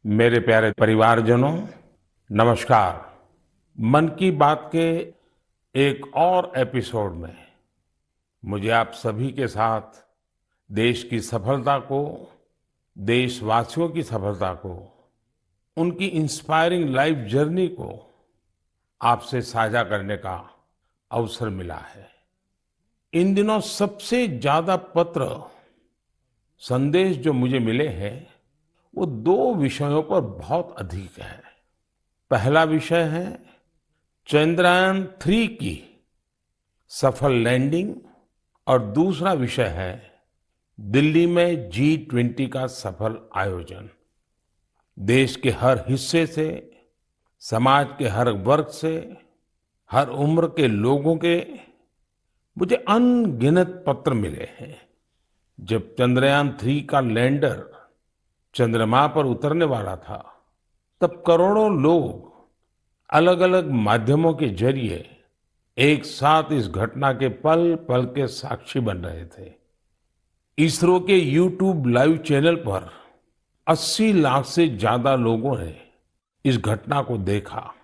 मेरे प्यारे परिवारजनों, नमस्कार। मन की बात के एक और एपिसोड में मुझे आप सभी के साथ देश की सफलता को, देशवासियों की सफलता को, उनकी इंस्पायरिंग लाइफ जर्नी को आपसे साझा करने का अवसर मिला है। इन दिनों सबसे ज्यादा पत्र, संदेश जो मुझे मिले हैं, वो दो विषयों पर बहुत अधिक है। पहला विषय है चंद्रयान-3 की सफल लैंडिंग और दूसरा विषय है दिल्ली में G20 का सफल आयोजन। देश के हर हिस्से से, समाज के हर वर्ग से, हर उम्र के लोगों के मुझे अनगिनत पत्र मिले हैं। जब चंद्रयान-3 का लैंडर चंद्रमा पर उतरने वाला था, तब करोड़ों लोग अलग अलग माध्यमों के जरिए एक साथ इस घटना के पल पल के साक्षी बन रहे थे। इसरो के YouTube लाइव चैनल पर 80 लाख से ज्यादा लोगों ने इस घटना को देखा।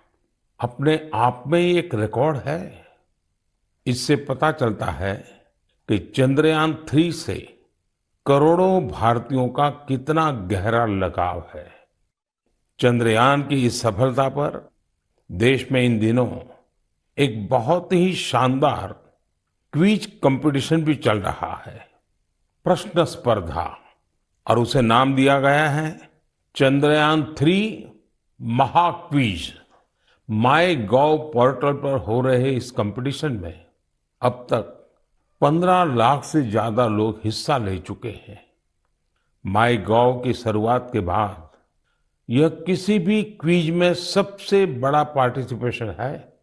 अपने आप में ही एक रिकॉर्ड है। इससे पता चलता है कि चंद्रयान-3 से करोड़ों भारतीयों का कितना गहरा लगाव है। चंद्रयान की इस सफलता पर देश में इन दिनों एक बहुत ही शानदार क्विज कंपटीशन भी चल रहा है, प्रश्न स्पर्धा, और उसे नाम दिया गया है चंद्रयान-3 महाक्विज। माय गॉव पोर्टल पर हो रहे इस कंपटीशन में अब तक 15 लाख से ज्यादा लोग हिस्सा ले चुके हैं। माय गॉव की शुरुआत के बाद यह किसी भी क्विज में सबसे बड़ा पार्टिसिपेशन है।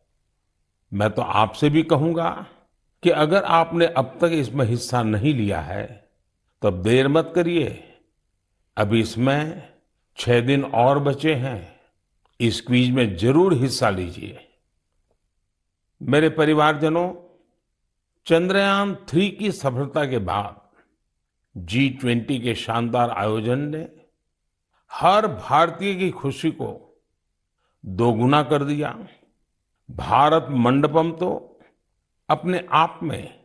मैं तो आपसे भी कहूंगा कि अगर आपने अब तक इसमें हिस्सा नहीं लिया है, तो अब देर मत करिए। अभी इसमें 6 दिन और बचे हैं। इस क्विज में जरूर हिस्सा लीजिए। मेरे परिवारजनों, चंद्रयान-3 की सफलता के बाद G20 के शानदार आयोजन ने हर भारतीय की खुशी को दोगुना कर दिया। भारत मंडपम तो अपने आप में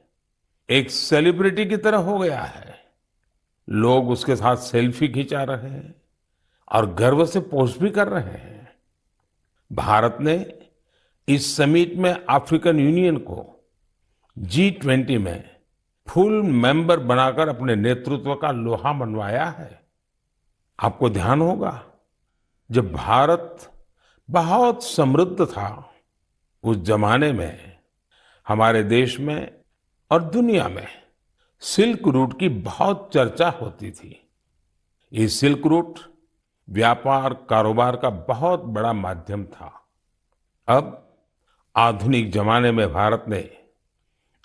एक सेलिब्रिटी की तरह हो गया है। लोग उसके साथ सेल्फी खिंचा रहे हैं और गर्व से पोस्ट भी कर रहे हैं। भारत ने इस समिट में अफ्रीकन यूनियन को G20 में फुल मेंबर बनाकर अपने नेतृत्व का लोहा मनवाया है। आपको ध्यान होगा, जब भारत बहुत समृद्ध था, उस जमाने में हमारे देश में और दुनिया में सिल्क रूट की बहुत चर्चा होती थी। ये सिल्क रूट व्यापार कारोबार का बहुत बड़ा माध्यम था। अब आधुनिक जमाने में भारत ने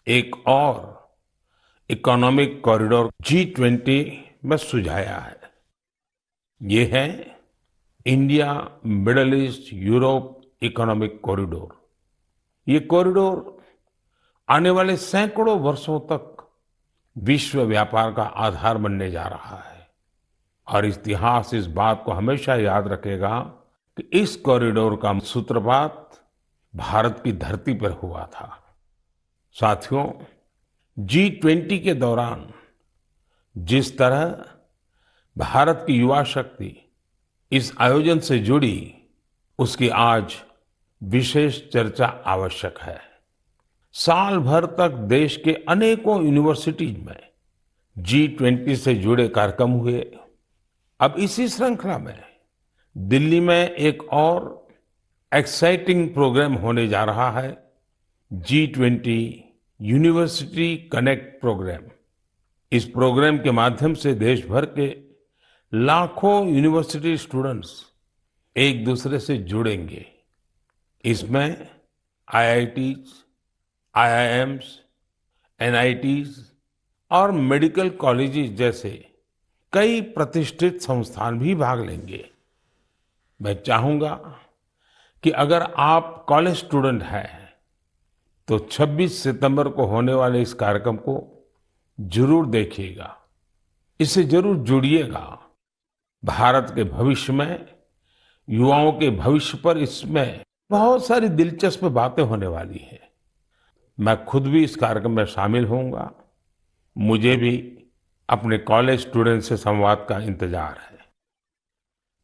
एक और इकोनॉमिक कॉरिडोर G20 में सुझाया है। ये है India middle east Europe economic corridor. ये कॉरिडोर आने वाले सैकड़ों वर्षों तक विश्व व्यापार का आधार बनने जा रहा है। और इतिहास इस बात को हमेशा याद रखेगा कि इस कॉरिडोर का सूत्रपात भारत की धरती पर हुआ था। साथियों, G20 के दौरान जिस तरह भारत की युवा शक्ति इस आयोजन से जुड़ी, उसकी आज विशेष चर्चा आवश्यक है। साल भर तक देश के अनेकों यूनिवर्सिटीज में G20 से जुड़े कार्यक्रम हुए। अब इसी श्रृंखला में दिल्ली में एक और एक्साइटिंग प्रोग्राम होने जा रहा है, G20 यूनिवर्सिटी कनेक्ट प्रोग्राम। इस प्रोग्राम के माध्यम से देश भर के लाखों यूनिवर्सिटी स्टूडेंट्स एक दूसरे से जुड़ेंगे। इसमें IITs, IIMs, NITs और मेडिकल कॉलेजेस जैसे कई प्रतिष्ठित संस्थान भी भाग लेंगे। मैं चाहूंगा कि अगर आप कॉलेज स्टूडेंट हैं, तो 26 सितंबर को होने वाले इस कार्यक्रम को जरूर देखिएगा। इससे जरूर जुड़िएगा। भारत के भविष्य में युवाओं के भविष्य पर इसमें बहुत सारी दिलचस्प बातें होने वाली हैं। मैं खुद भी इस कार्यक्रम में शामिल होऊंगा। मुझे भी अपने कॉलेज स्टूडेंट से संवाद का इंतजार है।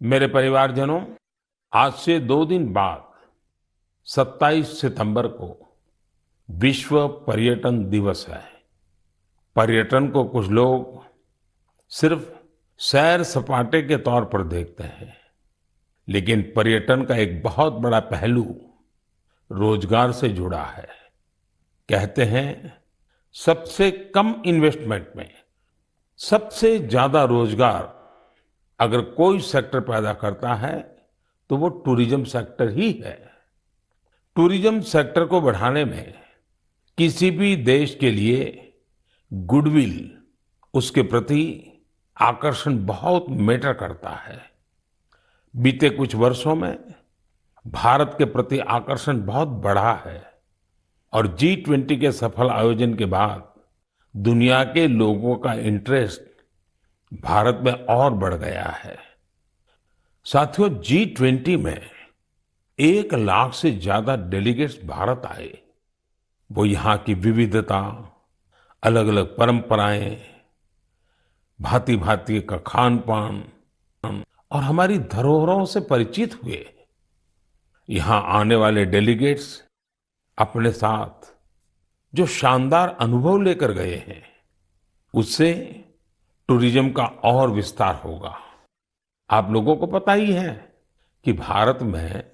मेरे परिवारजनों, आज से 2 दिन बाद 27 सितंबर को विश्व पर्यटन दिवस है। पर्यटन को कुछ लोग सिर्फ सैर सपाटे के तौर पर देखते हैं, लेकिन पर्यटन का एक बहुत बड़ा पहलू रोजगार से जुड़ा है। कहते हैं सबसे कम इन्वेस्टमेंट में सबसे ज्यादा रोजगार अगर कोई सेक्टर पैदा करता है तो वो टूरिज्म सेक्टर ही है। टूरिज्म सेक्टर को बढ़ाने में किसी भी देश के लिए गुडविल, उसके प्रति आकर्षण बहुत मैटर करता है। बीते कुछ वर्षों में भारत के प्रति आकर्षण बहुत बढ़ा है और G20 के सफल आयोजन के बाद दुनिया के लोगों का इंटरेस्ट भारत में और बढ़ गया है। साथियों, G20 में 1 लाख से ज्यादा डेलीगेट्स भारत आए। वो यहाँ की विविधता, अलग अलग परंपराएं, भांति भांति का खान पान और हमारी धरोहरों से परिचित हुए। यहाँ आने वाले डेलीगेट्स अपने साथ जो शानदार अनुभव लेकर गए हैं, उससे टूरिज्म का और विस्तार होगा। आप लोगों को पता ही है कि भारत में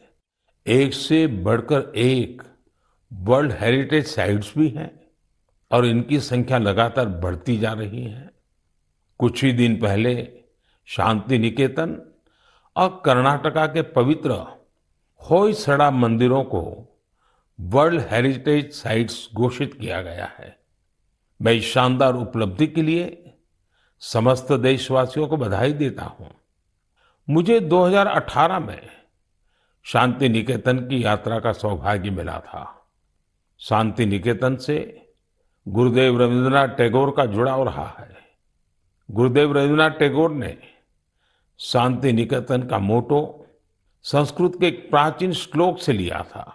एक से बढ़कर एक वर्ल्ड हेरिटेज साइट्स भी हैं और इनकी संख्या लगातार बढ़ती जा रही है। कुछ ही दिन पहले शांति निकेतन और कर्नाटका के पवित्र होयसड़ा मंदिरों को वर्ल्ड हेरिटेज साइट्स घोषित किया गया है। मैं इस शानदार उपलब्धि के लिए समस्त देशवासियों को बधाई देता हूं। मुझे 2018 में शांति निकेतन की यात्रा का सौभाग्य मिला था। शांति निकेतन से गुरुदेव रविंद्रनाथ टैगोर का जुड़ाव रहा है। गुरुदेव रविंद्रनाथ टैगोर ने शांति निकेतन का मोटो संस्कृत के एक प्राचीन श्लोक से लिया था।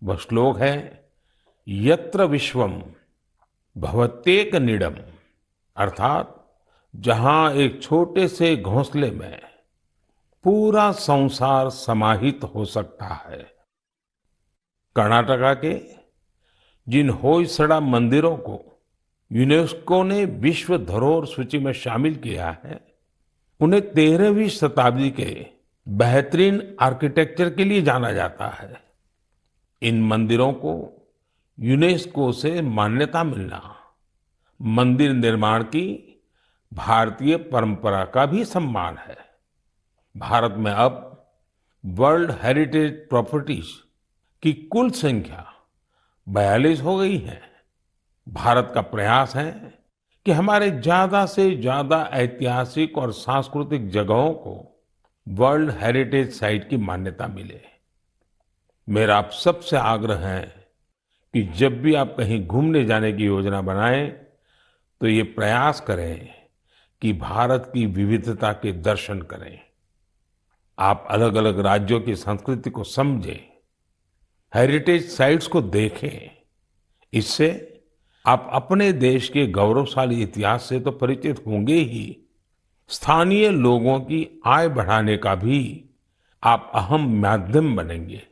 वह श्लोक है, यत्र विश्वम भवत्येक नीडम, अर्थात जहां एक छोटे से घोंसले में पूरा संसार समाहित हो सकता है। कर्नाटका के जिन होयसड़ा मंदिरों को यूनेस्को ने विश्व धरोहर सूची में शामिल किया है, उन्हें 13वीं शताब्दी के बेहतरीन आर्किटेक्चर के लिए जाना जाता है। इन मंदिरों को यूनेस्को से मान्यता मिलना मंदिर निर्माण की भारतीय परंपरा का भी सम्मान है। भारत में अब वर्ल्ड हेरिटेज प्रॉपर्टीज की कुल संख्या 42 हो गई है। भारत का प्रयास है कि हमारे ज्यादा से ज्यादा ऐतिहासिक और सांस्कृतिक जगहों को वर्ल्ड हेरिटेज साइट की मान्यता मिले। मेरा आप सबसे आग्रह है कि जब भी आप कहीं घूमने जाने की योजना बनाएं तो ये प्रयास करें कि भारत की विविधता के दर्शन करें। आप अलग अलग राज्यों की संस्कृति को समझें, हेरिटेज साइट्स को देखें। इससे आप अपने देश के गौरवशाली इतिहास से तो परिचित होंगे ही, स्थानीय लोगों की आय बढ़ाने का भी आप अहम माध्यम बनेंगे।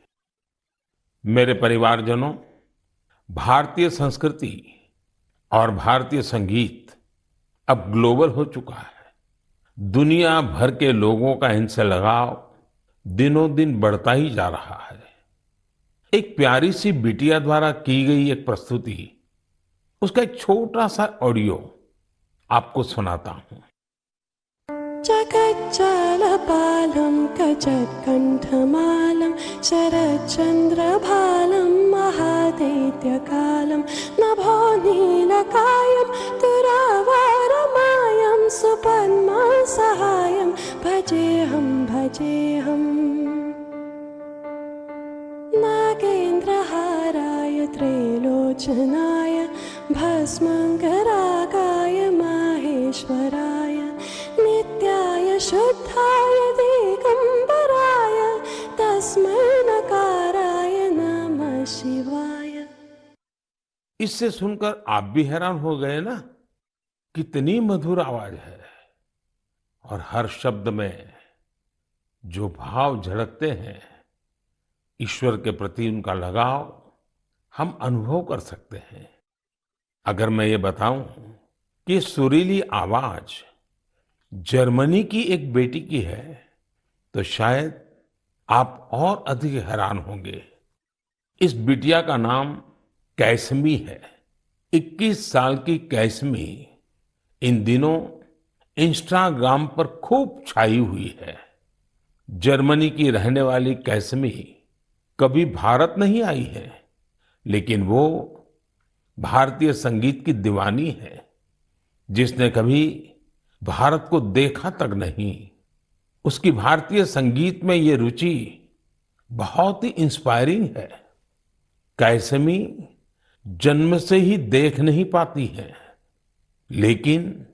मेरे परिवारजनों, भारतीय संस्कृति और भारतीय संगीत अब ग्लोबल हो चुका है। दुनिया भर के लोगों का इनसे लगाव दिनों दिन बढ़ता ही जा रहा है। एक प्यारी सी बिटिया द्वारा की गई एक प्रस्तुति, उसका एक छोटा सा ऑडियो आपको सुनाता हूं। जगज्जालपालं कजत्कण्ठमालं शरच्चन्द्रभालं महादैत्यकालं नभो नीलकायं तुरावारमायं सुपद्मसहायं भजेऽहं भजेऽहम्। नागेन्द्रहाराय त्रैलोचनाय भस्मङ्गरागाय माहेश्वराय नित्याय शुद्धाय दिगम्बराय इससे सुनकर आप भी हैरान हो गए ना, कितनी मधुर आवाज है और हर शब्द में जो भाव झलकते हैं, ईश्वर के प्रति उनका लगाव हम अनुभव कर सकते हैं। अगर मैं ये बताऊं कि सुरीली आवाज जर्मनी की एक बेटी की है, तो शायद आप और अधिक हैरान होंगे। इस बिटिया का नाम कैसमी है। 21 साल की कैसमी इन दिनों इंस्टाग्राम पर खूब छाई हुई है। जर्मनी की रहने वाली कैसमी कभी भारत नहीं आई है, लेकिन वो भारतीय संगीत की दीवानी है, जिसने कभी भारत को देखा तक नहीं। उसकी भारतीय संगीत में ये रुचि बहुत ही इंस्पायरिंग है। कैसमी जन्म से ही देख नहीं पाती है, लेकिन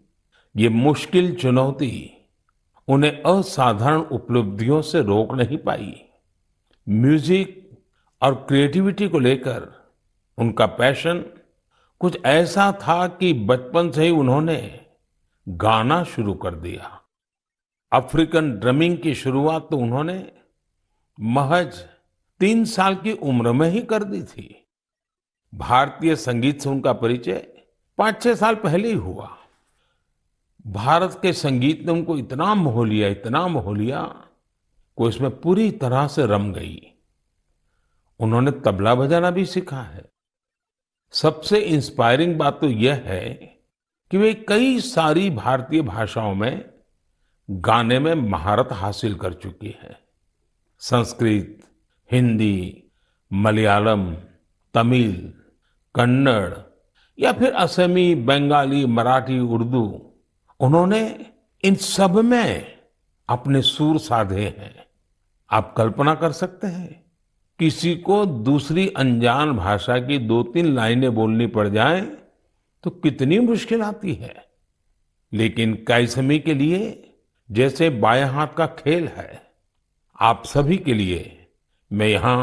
ये मुश्किल चुनौती उन्हें असाधारण उपलब्धियों से रोक नहीं पाई। म्यूजिक और क्रिएटिविटी को लेकर उनका पैशन कुछ ऐसा था कि बचपन से ही उन्होंने गाना शुरू कर दिया। अफ्रीकन ड्रमिंग की शुरुआत तो उन्होंने महज 3 साल की उम्र में ही कर दी थी। भारतीय संगीत से उनका परिचय 5-6 साल पहले ही हुआ। भारत के संगीत ने उनको इतना मोह लिया, इतना मोह लिया कि उसमें पूरी तरह से रम गई। उन्होंने तबला बजाना भी सीखा है। सबसे इंस्पायरिंग बात तो यह है कि वे कई सारी भारतीय भाषाओं में गाने में महारत हासिल कर चुकी है। संस्कृत, हिंदी, मलयालम, तमिल, कन्नड़ या फिर असमी, बंगाली, मराठी, उर्दू, उन्होंने इन सब में अपने सुर साधे हैं। आप कल्पना कर सकते हैं, किसी को दूसरी अनजान भाषा की 2-3 लाइनें बोलनी पड़ जाएं तो कितनी मुश्किल आती है। लेकिन कैसमी के लिए जैसे बाएं हाथ का खेल है। आप सभी के लिए मैं यहाँ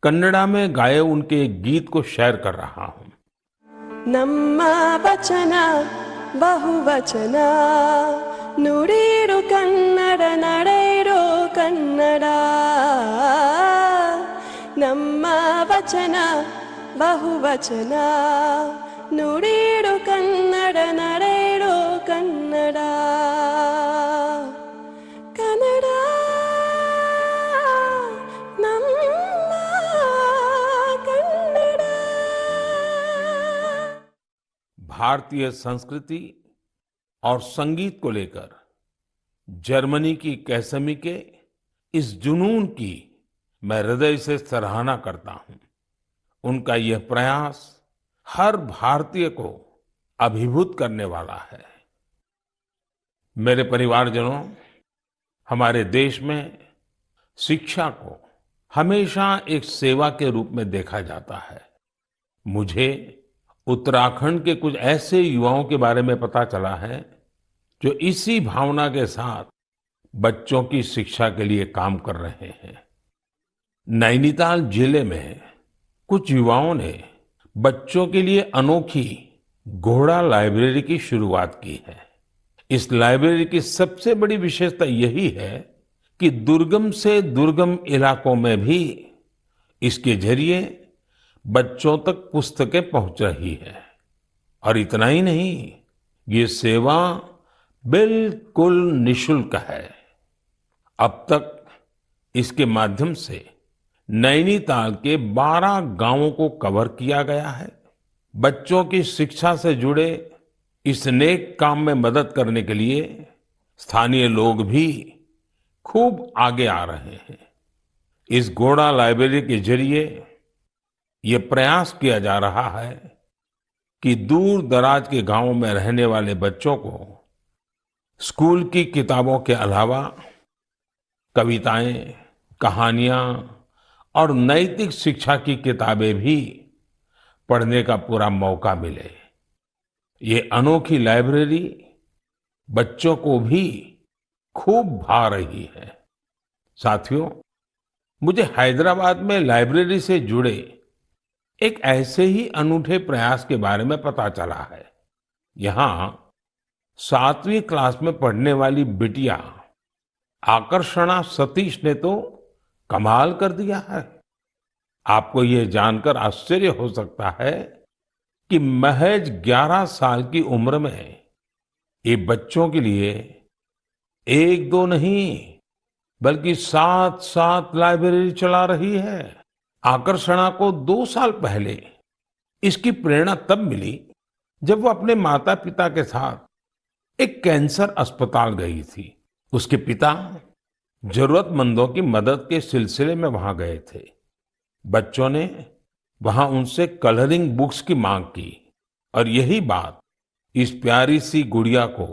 कन्नड़ा में गाए उनके एक गीत को शेयर कर रहा हूँ। ನಮ್ಮ ವಚನ ಬಹುವಚನ ನುಡಿರು ಕನ್ನಡ ನಡೆಯಿರೋ ಕನ್ನಡ ನಮ್ಮ ವಚನ ಬಹುವಚನ ನುಡಿರು ಕನ್ನಡ ನಡೆಯಿರೋ ಕನ್ನಡ ಕನ್ನಡ ನಮ್ಮ ಕನ್ನಡ। भारतीय संस्कृति और संगीत को लेकर जर्मनी की कैसमी के इस जुनून की मैं हृदय से सराहना करता हूं। उनका यह प्रयास हर भारतीय को अभिभूत करने वाला है। मेरे परिवारजनों, हमारे देश में शिक्षा को हमेशा एक सेवा के रूप में देखा जाता है। मुझे उत्तराखंड के कुछ ऐसे युवाओं के बारे में पता चला है जो इसी भावना के साथ बच्चों की शिक्षा के लिए काम कर रहे हैं। नैनीताल जिले में कुछ युवाओं ने बच्चों के लिए अनोखी घोड़ा लाइब्रेरी की शुरुआत की है। इस लाइब्रेरी की सबसे बड़ी विशेषता यही है कि दुर्गम से दुर्गम इलाकों में भी इसके जरिए बच्चों तक पुस्तकें पहुंच रही है। और इतना ही नहीं, ये सेवा बिल्कुल निशुल्क है। अब तक इसके माध्यम से नैनीताल के 12 गांवों को कवर किया गया है। बच्चों की शिक्षा से जुड़े इस नेक काम में मदद करने के लिए स्थानीय लोग भी खूब आगे आ रहे हैं। इस घोड़ा लाइब्रेरी के जरिए ये प्रयास किया जा रहा है कि दूर दराज के गांवों में रहने वाले बच्चों को स्कूल की किताबों के अलावा कविताएं, कहानियां और नैतिक शिक्षा की किताबें भी पढ़ने का पूरा मौका मिले। ये अनोखी लाइब्रेरी बच्चों को भी खूब भा रही है। साथियों, मुझे हैदराबाद में लाइब्रेरी से जुड़े एक ऐसे ही अनूठे प्रयास के बारे में पता चला है। यहाँ 7वीं क्लास में पढ़ने वाली बिटिया आकर्षणा सतीश ने तो कमाल कर दिया है। आपको ये जानकर आश्चर्य हो सकता है कि महज 11 साल की उम्र में ये बच्चों के लिए एक दो नहीं बल्कि 7 लाइब्रेरी चला रही है। आकर्षणा को 2 साल पहले इसकी प्रेरणा तब मिली जब वो अपने माता पिता के साथ एक कैंसर अस्पताल गई थी। उसके पिता जरूरतमंदों की मदद के सिलसिले में वहां गए थे। बच्चों ने वहां उनसे कलरिंग बुक्स की मांग की और यही बात इस प्यारी सी गुड़िया को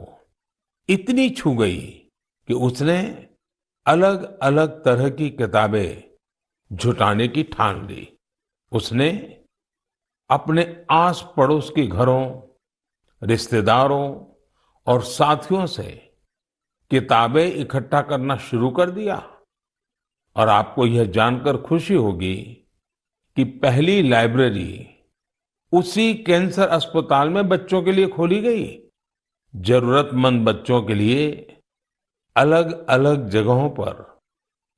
इतनी छू गई कि उसने अलग अलग तरह की किताबें जुटाने की ठान ली। उसने अपने आस पड़ोस के घरों, रिश्तेदारों और साथियों से किताबें इकट्ठा करना शुरू कर दिया। और आपको यह जानकर खुशी होगी कि पहली लाइब्रेरी उसी कैंसर अस्पताल में बच्चों के लिए खोली गई। जरूरतमंद बच्चों के लिए अलग अलग जगहों पर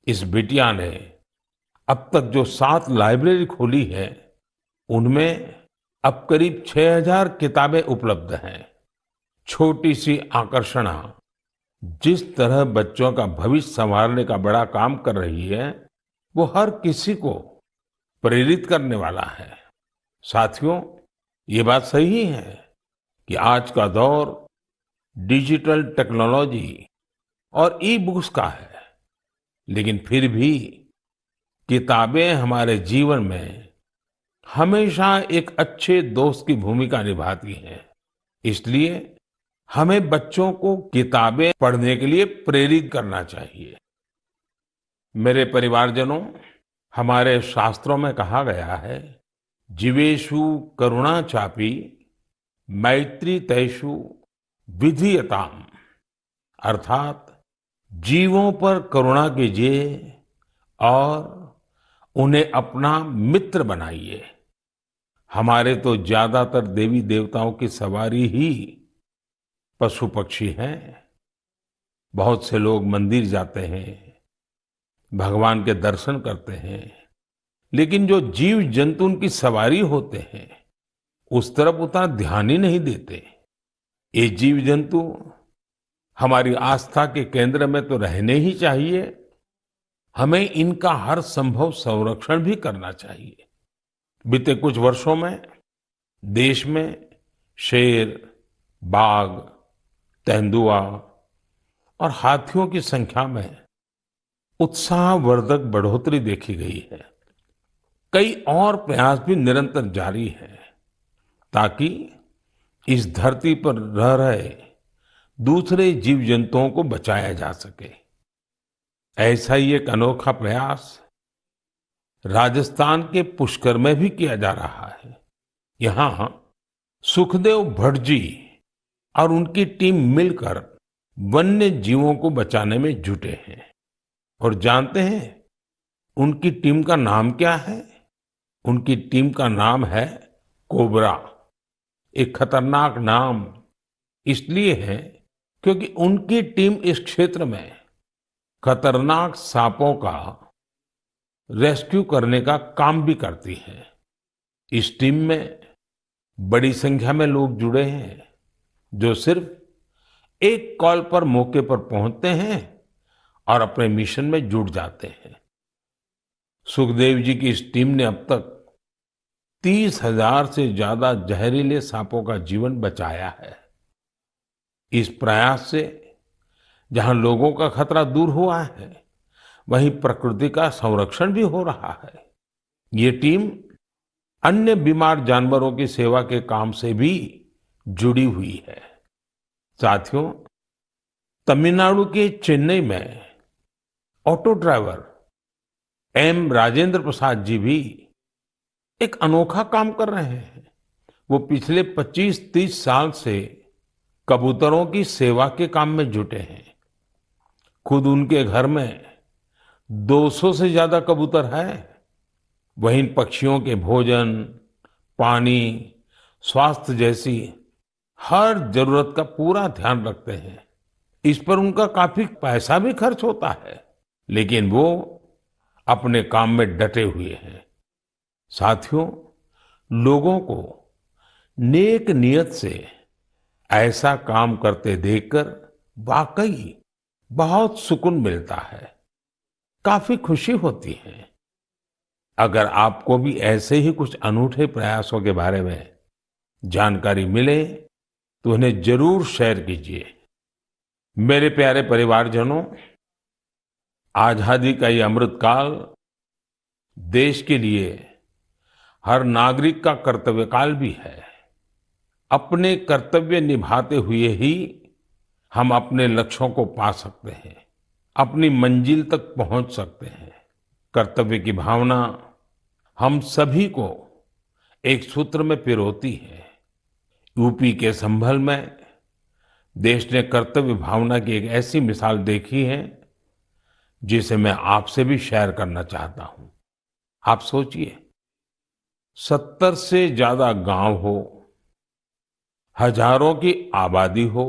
इस बिटिया ने अब तक जो 7 लाइब्रेरी खोली है, उनमें अब करीब 6000 किताबें उपलब्ध हैं। छोटी सी आकर्षणा जिस तरह बच्चों का भविष्य संवारने का बड़ा काम कर रही है, वो हर किसी को प्रेरित करने वाला है। साथियों, ये बात सही है कि आज का दौर डिजिटल टेक्नोलॉजी और ई बुक्स का है, लेकिन फिर भी किताबें हमारे जीवन में हमेशा एक अच्छे दोस्त की भूमिका निभाती हैं। इसलिए हमें बच्चों को किताबें पढ़ने के लिए प्रेरित करना चाहिए। मेरे परिवारजनों, हमारे शास्त्रों में कहा गया है, जीवेषु करुणा चापि मैत्री तेषु विधीयताम, अर्थात जीवों पर करुणा कीजिए और उन्हें अपना मित्र बनाइए। हमारे तो ज्यादातर देवी देवताओं की सवारी ही पशु पक्षी हैं। बहुत से लोग मंदिर जाते हैं, भगवान के दर्शन करते हैं, लेकिन जो जीव जंतु उनकी सवारी होते हैं, उस तरफ उतना ध्यान ही नहीं देते। ये जीव जंतु हमारी आस्था के केंद्र में तो रहने ही चाहिए, हमें इनका हर संभव संरक्षण भी करना चाहिए। बीते कुछ वर्षों में देश में शेर, बाघ, तेंदुआ और हाथियों की संख्या में उत्साहवर्धक बढ़ोतरी देखी गई है। कई और प्रयास भी निरंतर जारी हैं ताकि इस धरती पर रह रहे दूसरे जीव जंतुओं को बचाया जा सके। ऐसा ही एक अनोखा प्रयास राजस्थान के पुष्कर में भी किया जा रहा है। यहाँ सुखदेव भट्ट जी और उनकी टीम मिलकर वन्य जीवों को बचाने में जुटे हैं। और जानते हैं उनकी टीम का नाम क्या है? उनकी टीम का नाम है कोबरा। एक खतरनाक नाम इसलिए है क्योंकि उनकी टीम इस क्षेत्र में खतरनाक सांपों का रेस्क्यू करने का काम भी करती है। इस टीम में बड़ी संख्या में लोग जुड़े हैं जो सिर्फ एक कॉल पर मौके पर पहुंचते हैं और अपने मिशन में जुट जाते हैं। सुखदेव जी की इस टीम ने अब तक 30,000 से ज्यादा जहरीले सांपों का जीवन बचाया है। इस प्रयास से जहां लोगों का खतरा दूर हुआ है, वहीं प्रकृति का संरक्षण भी हो रहा है। ये टीम अन्य बीमार जानवरों की सेवा के काम से भी जुड़ी हुई है। साथियों, तमिलनाडु के चेन्नई में auto driver M Rajendra Prasad ji भी एक अनोखा काम कर रहे हैं। वो पिछले 25-30 साल से कबूतरों की सेवा के काम में जुटे हैं। खुद उनके घर में 200 से ज्यादा कबूतर हैं वह इन पक्षियों के भोजन, पानी, स्वास्थ्य जैसी हर जरूरत का पूरा ध्यान रखते हैं। इस पर उनका काफी पैसा भी खर्च होता है, लेकिन वो अपने काम में डटे हुए हैं। साथियों, लोगों को नेक नियत से ऐसा काम करते देखकर वाकई बहुत सुकून मिलता है, काफी खुशी होती है। अगर आपको भी ऐसे ही कुछ अनूठे प्रयासों के बारे में जानकारी मिले तो उन्हें जरूर शेयर कीजिए। मेरे प्यारे परिवारजनों, आजादी का ये अमृत काल देश के लिए हर नागरिक का कर्तव्य काल भी है। अपने कर्तव्य निभाते हुए ही हम अपने लक्ष्यों को पा सकते हैं, अपनी मंजिल तक पहुंच सकते हैं। कर्तव्य की भावना हम सभी को एक सूत्र में पिरोती है। यूपी के संभल में देश ने कर्तव्य भावना की एक ऐसी मिसाल देखी है जिसे मैं आपसे भी शेयर करना चाहता हूं। आप सोचिए, 70 से ज्यादा गांव हो, हजारों की आबादी हो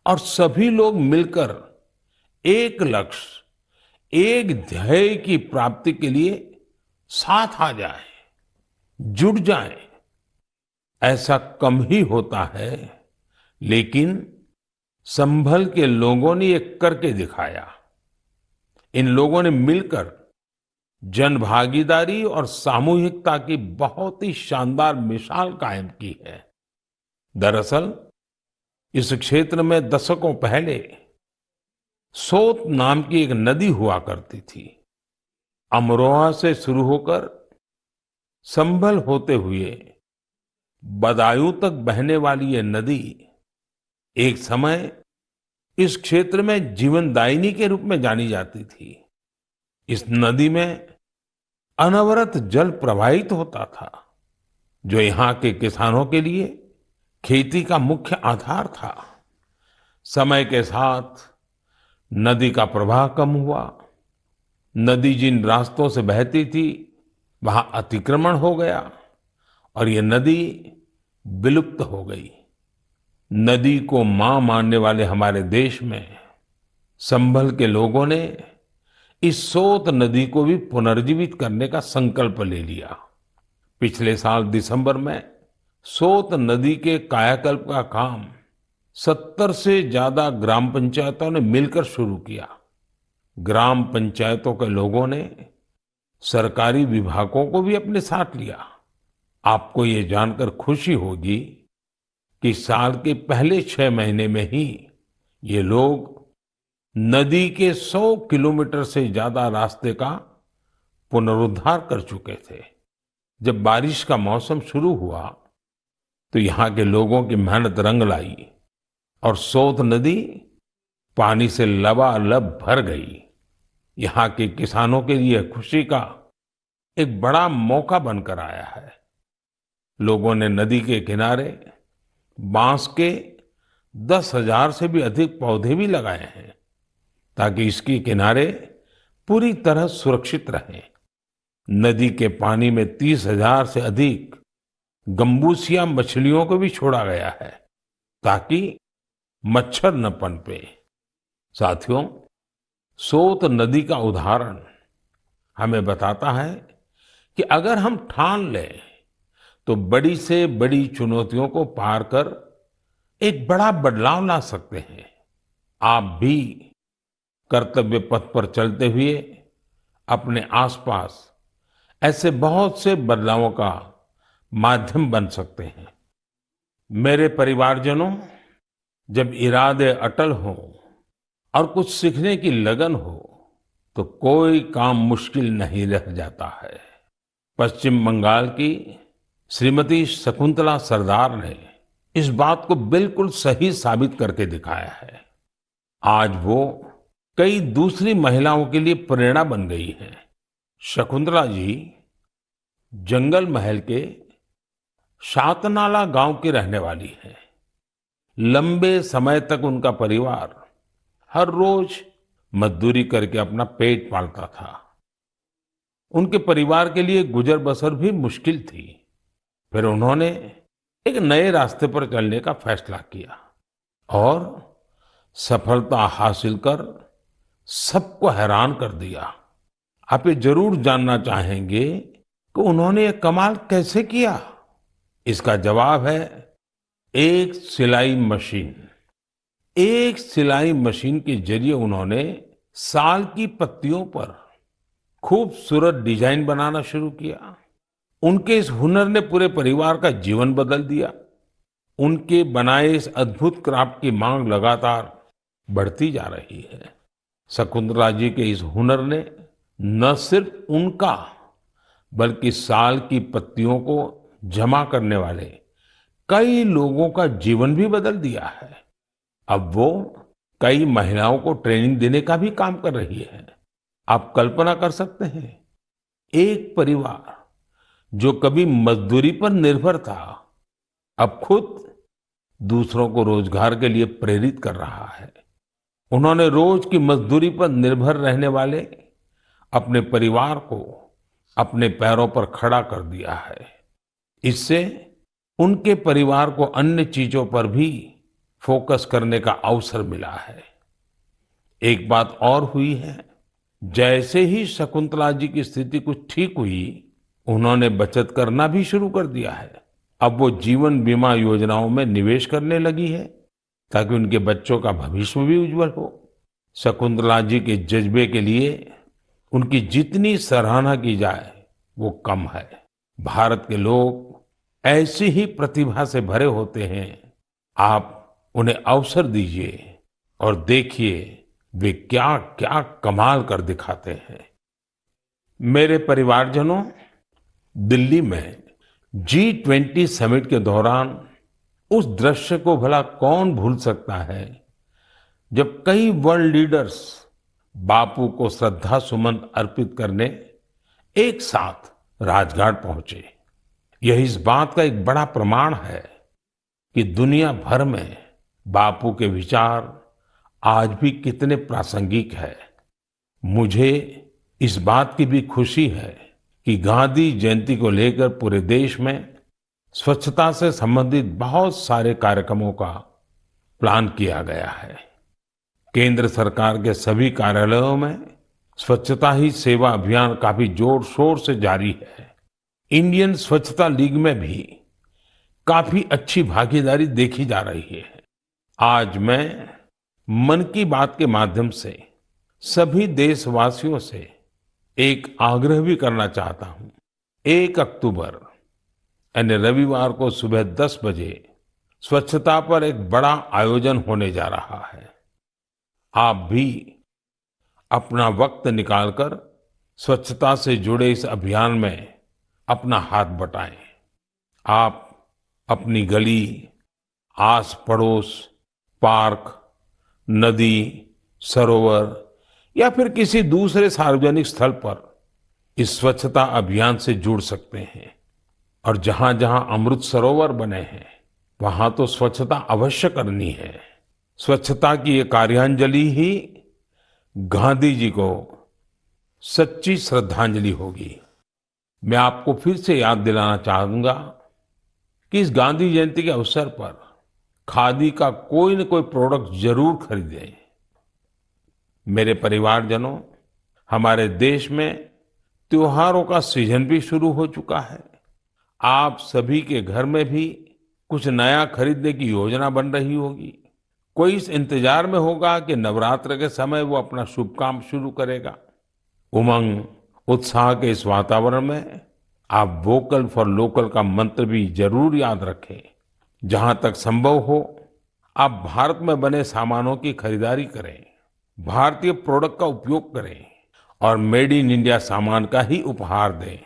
और सभी लोग मिलकर एक लक्ष्य, एक ध्येय की प्राप्ति के लिए साथ आ जाए, जुट जाए। ऐसा कम ही होता है, लेकिन संभल के लोगों ने ये करके दिखाया। इन लोगों ने मिलकर जन भागीदारी और सामूहिकता की बहुत ही शानदार मिसाल कायम की है। दरअसल इस क्षेत्र में दशकों पहले सोत नाम की एक नदी हुआ करती थी। अमरोहा से शुरू होकर संभल होते हुए बदायूं तक बहने वाली ये नदी एक समय इस क्षेत्र में जीवनदायिनी के रूप में जानी जाती थी। इस नदी में अनवरत जल प्रवाहित होता था, जो यहाँ के किसानों के लिए खेती का मुख्य आधार था। समय के साथ नदी का प्रवाह कम हुआ। नदी जिन रास्तों से बहती थी वहां अतिक्रमण हो गया और ये नदी विलुप्त हो गई। नदी को मां मानने वाले हमारे देश में संभल के लोगों ने इस सोत नदी को भी पुनर्जीवित करने का संकल्प ले लिया। पिछले साल दिसंबर में सोत नदी के कायाकल्प का काम 70 से ज्यादा ग्राम पंचायतों ने मिलकर शुरू किया। ग्राम पंचायतों के लोगों ने सरकारी विभागों को भी अपने साथ लिया। आपको ये जानकर खुशी होगी कि साल के पहले 6 महीने में ही ये लोग नदी के 100 किलोमीटर से ज्यादा रास्ते का पुनरुद्धार कर चुके थे। जब बारिश का मौसम शुरू हुआ तो यहाँ के लोगों की मेहनत रंग लाई और सोत नदी पानी से लबालब भर गई। यहाँ के किसानों के लिए खुशी का एक बड़ा मौका बनकर आया है। लोगों ने नदी के किनारे बांस के 10,000 से भी अधिक पौधे भी लगाए हैं ताकि इसके किनारे पूरी तरह सुरक्षित रहें। नदी के पानी में 30,000 से अधिक गंबूसिया मछलियों को भी छोड़ा गया है ताकि मच्छर न पनपे। साथियों, सोत नदी का उदाहरण हमें बताता है कि अगर हम ठान लें तो बड़ी से बड़ी चुनौतियों को पार कर एक बड़ा बदलाव ला सकते हैं। आप भी कर्तव्य पथ पर चलते हुए अपने आसपास ऐसे बहुत से बदलावों का माध्यम बन सकते हैं। मेरे परिवारजनों, जब इरादे अटल हों और कुछ सीखने की लगन हो तो कोई काम मुश्किल नहीं रह जाता है। पश्चिम बंगाल की श्रीमती शकुंतला सरदार ने इस बात को बिल्कुल सही साबित करके दिखाया है। आज वो कई दूसरी महिलाओं के लिए प्रेरणा बन गई है। शकुंतला जी जंगल महल के शातनाला गांव की रहने वाली है। लंबे समय तक उनका परिवार हर रोज मजदूरी करके अपना पेट पालता था। उनके परिवार के लिए गुजर बसर भी मुश्किल थी। फिर उन्होंने एक नए रास्ते पर चलने का फैसला किया और सफलता हासिल कर सबको हैरान कर दिया। आप ये जरूर जानना चाहेंगे कि उन्होंने ये कमाल कैसे किया। इसका जवाब है एक सिलाई मशीन। एक सिलाई मशीन के जरिए उन्होंने साल की पत्तियों पर खूबसूरत डिजाइन बनाना शुरू किया। उनके इस हुनर ने पूरे परिवार का जीवन बदल दिया। उनके बनाए इस अद्भुत क्राफ्ट की मांग लगातार बढ़ती जा रही है। शकुंतला जी के इस हुनर ने न सिर्फ उनका बल्कि साल की पत्तियों को जमा करने वाले कई लोगों का जीवन भी बदल दिया है। अब वो कई महिलाओं को ट्रेनिंग देने का भी काम कर रही है। आप कल्पना कर सकते हैं, एक परिवार जो कभी मजदूरी पर निर्भर था, अब खुद दूसरों को रोजगार के लिए प्रेरित कर रहा है। उन्होंने रोज की मजदूरी पर निर्भर रहने वाले अपने परिवार को अपने पैरों पर खड़ा कर दिया है। इससे उनके परिवार को अन्य चीजों पर भी फोकस करने का अवसर मिला है। एक बात और हुई है, जैसे ही शकुंतला जी की स्थिति कुछ ठीक हुई, उन्होंने बचत करना भी शुरू कर दिया है। अब वो जीवन बीमा योजनाओं में निवेश करने लगी है ताकि उनके बच्चों का भविष्य भी उज्जवल हो। शकुंतला जी के जज्बे के लिए उनकी जितनी सराहना की जाए वो कम है। भारत के लोग ऐसी ही प्रतिभा से भरे होते हैं। आप उन्हें अवसर दीजिए और देखिए वे क्या क्या कमाल कर दिखाते हैं। मेरे परिवारजनों, दिल्ली में G20 समिट के दौरान उस दृश्य को भला कौन भूल सकता है, जब कई वर्ल्ड लीडर्स बापू को श्रद्धा सुमन अर्पित करने एक साथ राजघाट पहुंचे। यह इस बात का एक बड़ा प्रमाण है कि दुनिया भर में बापू के विचार आज भी कितने प्रासंगिक है। मुझे इस बात की भी खुशी है कि गांधी जयंती को लेकर पूरे देश में स्वच्छता से संबंधित बहुत सारे कार्यक्रमों का प्लान किया गया है। केंद्र सरकार के सभी कार्यालयों में स्वच्छता ही सेवा अभियान काफी जोर शोर से जारी है। इंडियन स्वच्छता लीग में भी काफी अच्छी भागीदारी देखी जा रही है। आज मैं मन की बात के माध्यम से सभी देशवासियों से एक आग्रह भी करना चाहता हूं। 1 अक्टूबर यानी रविवार को सुबह 10 बजे स्वच्छता पर एक बड़ा आयोजन होने जा रहा है। आप भी अपना वक्त निकालकर स्वच्छता से जुड़े इस अभियान में अपना हाथ बटाएं। आप अपनी गली, आस पड़ोस, पार्क, नदी, सरोवर या फिर किसी दूसरे सार्वजनिक स्थल पर इस स्वच्छता अभियान से जुड़ सकते हैं। और जहां जहां अमृत सरोवर बने हैं, वहां तो स्वच्छता अवश्य करनी है। स्वच्छता की ये कार्यांजलि ही गांधी जी को सच्ची श्रद्धांजलि होगी। मैं आपको फिर से याद दिलाना चाहूंगा कि इस गांधी जयंती के अवसर पर खादी का कोई न कोई प्रोडक्ट जरूर खरीदें। मेरे परिवारजनों, हमारे देश में त्योहारों का सीजन भी शुरू हो चुका है। आप सभी के घर में भी कुछ नया खरीदने की योजना बन रही होगी। कोई इस इंतजार में होगा कि नवरात्र के समय वो अपना शुभ काम शुरू करेगा। उमंग, उत्साह के इस वातावरण में आप वोकल फॉर लोकल का मंत्र भी जरूर याद रखें। जहां तक संभव हो, आप भारत में बने सामानों की खरीदारी करें, भारतीय प्रोडक्ट का उपयोग करें और मेड इन इंडिया सामान का ही उपहार दें।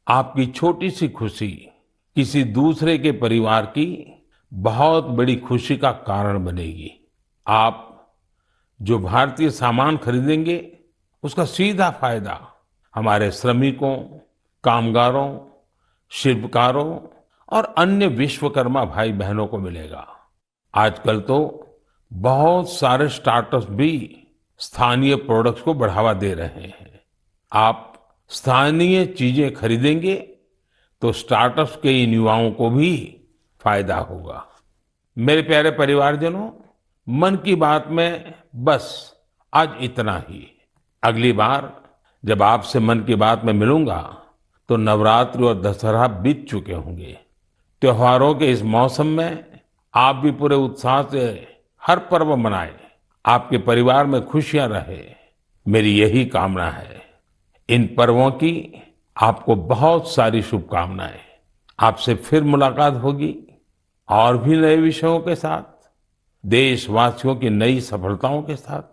आपकी छोटी सी खुशी किसी दूसरे के परिवार की बहुत बड़ी खुशी का कारण बनेगी। आप जो भारतीय सामान खरीदेंगे, उसका सीधा फायदा हमारे श्रमिकों, कामगारों, शिल्पकारों और अन्य विश्वकर्मा भाई बहनों को मिलेगा। आजकल तो बहुत सारे स्टार्टअप्स भी स्थानीय प्रोडक्ट्स को बढ़ावा दे रहे हैं। आप स्थानीय चीजें खरीदेंगे तो स्टार्टअप्स के इन युवाओं को भी फायदा होगा। मेरे प्यारे परिवारजनों, मन की बात में बस आज इतना ही। अगली बार जब आपसे मन की बात में मिलूंगा तो नवरात्रि और दशहरा बीत चुके होंगे। त्योहारों के इस मौसम में आप भी पूरे उत्साह से हर पर्व मनाएं, आपके परिवार में खुशियां रहे, मेरी यही कामना है। इन पर्वों की आपको बहुत सारी शुभकामनाएं। आपसे फिर मुलाकात होगी और भी नए विषयों के साथ, देशवासियों की नई सफलताओं के साथ।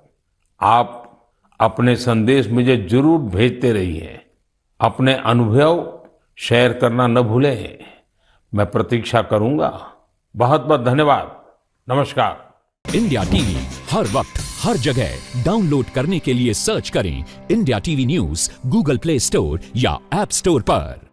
आप अपने संदेश मुझे जरूर भेजते रहिए, अपने अनुभव शेयर करना न भूलें। मैं प्रतीक्षा करूंगा। बहुत बहुत धन्यवाद। नमस्कार। इंडिया टीवी हर वक्त हर जगह डाउनलोड करने के लिए सर्च करें India TV news Google play store या ऐप स्टोर पर।